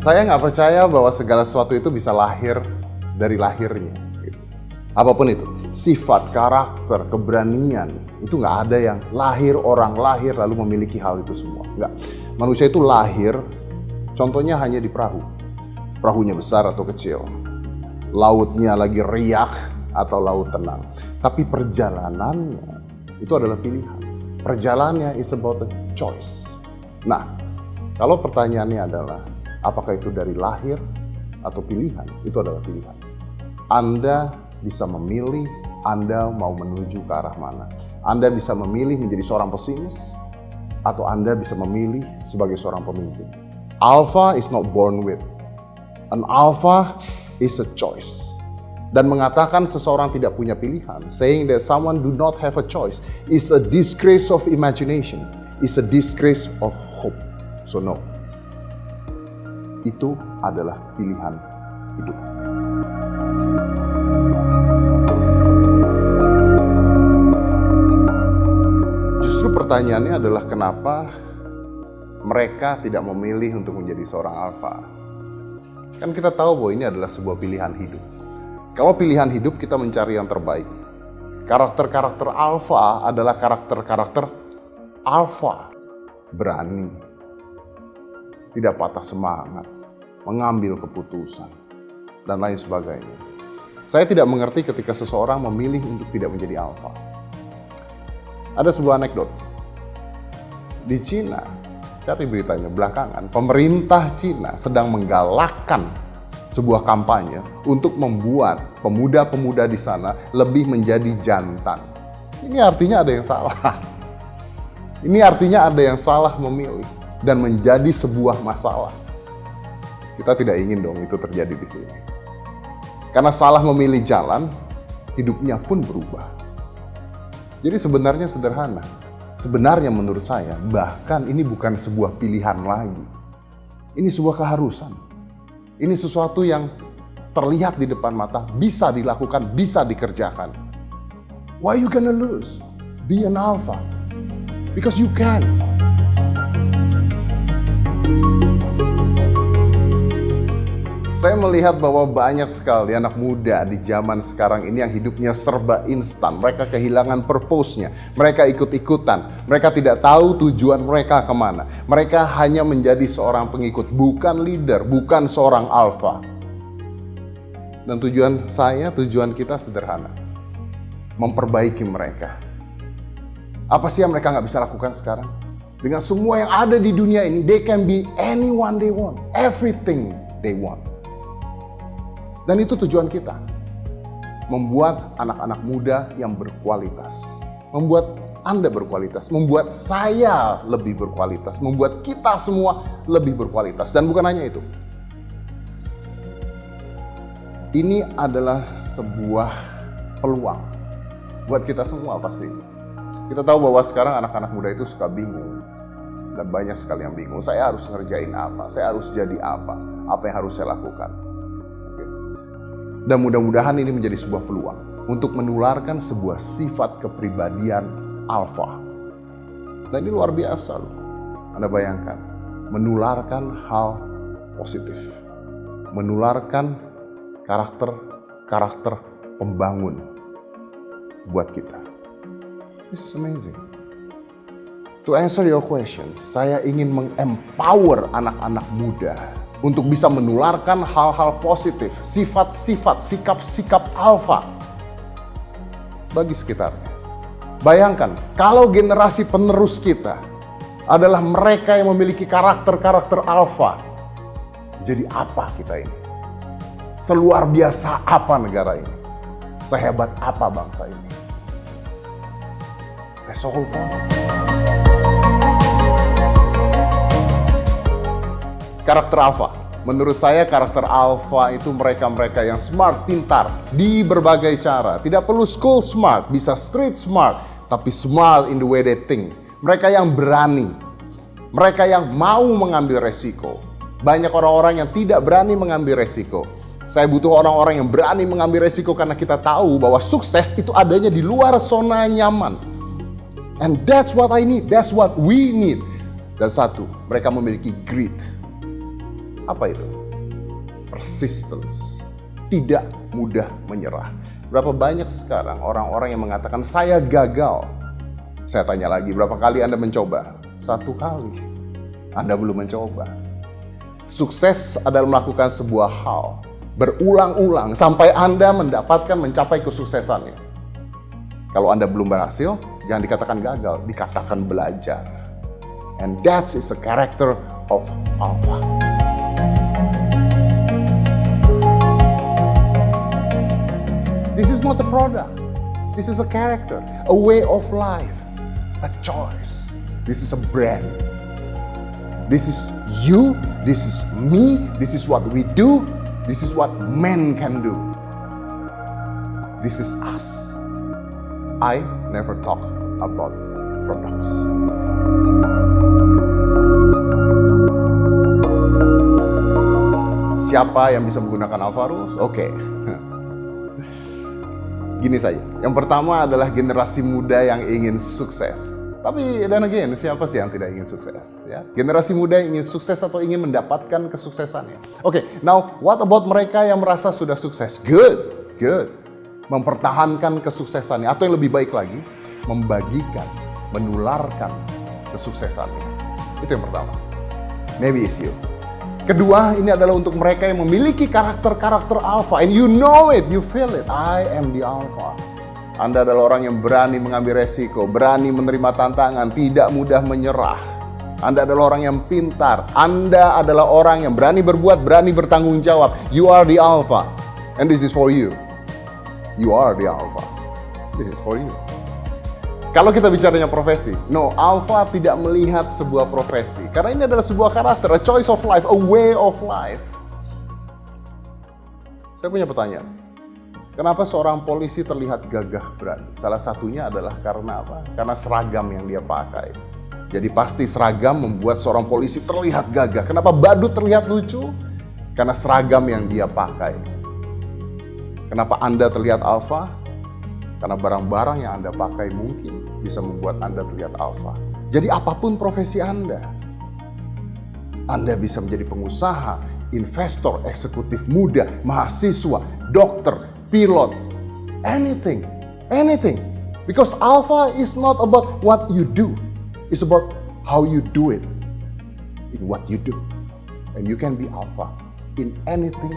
Saya nggak percaya bahwa segala sesuatu itu bisa lahir dari lahirnya. Apapun itu, sifat, karakter, keberanian, itu nggak ada yang orang lahir lalu memiliki hal itu semua. Nggak. Manusia itu lahir, contohnya hanya di perahu. Perahunya besar atau kecil, lautnya lagi riak atau laut tenang. Tapi perjalanannya itu adalah pilihan. Perjalanannya is about a choice. Nah, kalau pertanyaannya adalah, apakah itu dari lahir atau pilihan? Itu adalah pilihan. Anda bisa memilih Anda mau menuju ke arah mana. Anda bisa memilih menjadi seorang pesimis, atau Anda bisa memilih sebagai seorang pemimpin. Alpha is not born with. An alpha is a choice. Dan mengatakan seseorang tidak punya pilihan, saying that someone do not have a choice, is a disgrace of imagination, is a disgrace of hope. So no. Itu adalah pilihan hidup. Justru pertanyaannya adalah kenapa mereka tidak memilih untuk menjadi seorang alfa. Kan kita tahu bahwa ini adalah sebuah pilihan hidup. Kalau pilihan hidup kita mencari yang terbaik. Karakter-karakter alfa adalah karakter-karakter alfa. Berani, tidak patah semangat, mengambil keputusan, dan lain sebagainya. Saya tidak mengerti ketika seseorang memilih untuk tidak menjadi alfa. Ada sebuah anekdot. Di Cina, cari beritanya belakangan, pemerintah Cina sedang menggalakkan sebuah kampanye untuk membuat pemuda-pemuda di sana lebih menjadi jantan. Ini artinya ada yang salah. Ini artinya ada yang salah memilih dan menjadi sebuah masalah. Kita tidak ingin dong itu terjadi di sini. Karena salah memilih jalan, hidupnya pun berubah. Jadi sebenarnya sederhana. Sebenarnya menurut saya, bahkan ini bukan sebuah pilihan lagi. Ini sebuah keharusan. Ini sesuatu yang terlihat di depan mata, bisa dilakukan, bisa dikerjakan. Why you gonna lose? Be an alpha. Because you can. Saya melihat bahwa banyak sekali anak muda di zaman sekarang ini yang hidupnya serba instan. Mereka kehilangan purpose-nya. Mereka ikut-ikutan. Mereka tidak tahu tujuan mereka kemana. Mereka hanya menjadi seorang pengikut, bukan leader, bukan seorang alpha. Dan tujuan kita sederhana. Memperbaiki mereka. Apa sih yang mereka nggak bisa lakukan sekarang? Dengan semua yang ada di dunia ini, they can be anyone they want. Everything they want. Dan itu tujuan kita. Membuat anak-anak muda yang berkualitas. Membuat Anda berkualitas. Membuat saya lebih berkualitas. Membuat kita semua lebih berkualitas. Dan bukan hanya itu. Ini adalah sebuah peluang. Buat kita semua pasti. Kita tahu bahwa sekarang anak-anak muda itu suka bingung. Dan banyak sekali yang bingung. Saya harus ngerjain apa? Saya harus jadi apa? Apa yang harus saya lakukan? Dan mudah-mudahan ini menjadi sebuah peluang untuk menularkan sebuah sifat kepribadian alfa. Dan ini luar biasa loh. Anda bayangkan, menularkan hal positif. Menularkan karakter pembangun buat kita. This is amazing. To answer your question, saya ingin mengempower anak-anak muda untuk bisa menularkan hal-hal positif, sifat-sifat, sikap-sikap alfa bagi sekitarnya. Bayangkan, kalau generasi penerus kita adalah mereka yang memiliki karakter-karakter alfa, jadi apa kita ini? Seluar biasa apa negara ini? Sehebat apa bangsa ini? That's all. Karakter alfa. Menurut saya karakter alfa itu mereka-mereka yang smart, pintar di berbagai cara. Tidak perlu school smart, bisa street smart, tapi smart in the way they think. Mereka yang berani. Mereka yang mau mengambil resiko. Banyak orang-orang yang tidak berani mengambil resiko. Saya butuh orang-orang yang berani mengambil resiko karena kita tahu bahwa sukses itu adanya di luar zona nyaman. And that's what I need, that's what we need. Dan satu, mereka memiliki grit. Apa itu? Persistence. Tidak mudah menyerah. Berapa banyak sekarang orang-orang yang mengatakan saya gagal. Saya tanya lagi, berapa kali Anda mencoba? 1 kali. Anda belum mencoba. Sukses adalah melakukan sebuah hal berulang-ulang sampai Anda mencapai kesuksesannya. Kalau Anda belum berhasil, jangan dikatakan gagal, dikatakan belajar. And that is the character of Alpha. This is not a product. This is a character, a way of life, a choice. This is a brand. This is you, this is me, this is what we do, this is what men can do. This is us. I never talk about products. Siapa yang bisa menggunakan Alpha Rules? Oke. Gini saja. Yang pertama adalah generasi muda yang ingin sukses. Tapi dan again, siapa sih yang tidak ingin sukses? Ya, generasi muda yang ingin sukses atau ingin mendapatkan kesuksesannya. Oke, now what about mereka yang merasa sudah sukses? Good. Mempertahankan kesuksesannya atau yang lebih baik lagi, membagikan, menularkan kesuksesannya. Itu yang pertama. Maybe it's you. Kedua, ini adalah untuk mereka yang memiliki karakter-karakter alpha, and you know it, you feel it. I am the alpha. Anda adalah orang yang berani mengambil resiko, berani menerima tantangan, tidak mudah menyerah. Anda adalah orang yang pintar. Anda adalah orang yang berani berbuat, berani bertanggung jawab. You are the alpha. And this is for you. You are the alpha. This is for you. Kalau kita bicaranya profesi, no, alpha tidak melihat sebuah profesi. Karena ini adalah sebuah karakter, a choice of life, a way of life. Saya punya pertanyaan. Kenapa seorang polisi terlihat gagah berani? Salah satunya adalah karena apa? Karena seragam yang dia pakai. Jadi pasti seragam membuat seorang polisi terlihat gagah. Kenapa badut terlihat lucu? Karena seragam yang dia pakai. Kenapa Anda terlihat alpha? Karena barang-barang yang Anda pakai mungkin bisa membuat Anda terlihat alpha. Jadi apapun profesi Anda bisa menjadi pengusaha, investor, eksekutif muda, mahasiswa, dokter, pilot, anything. Because alpha is not about what you do. It's about how you do it in what you do. And you can be alpha in anything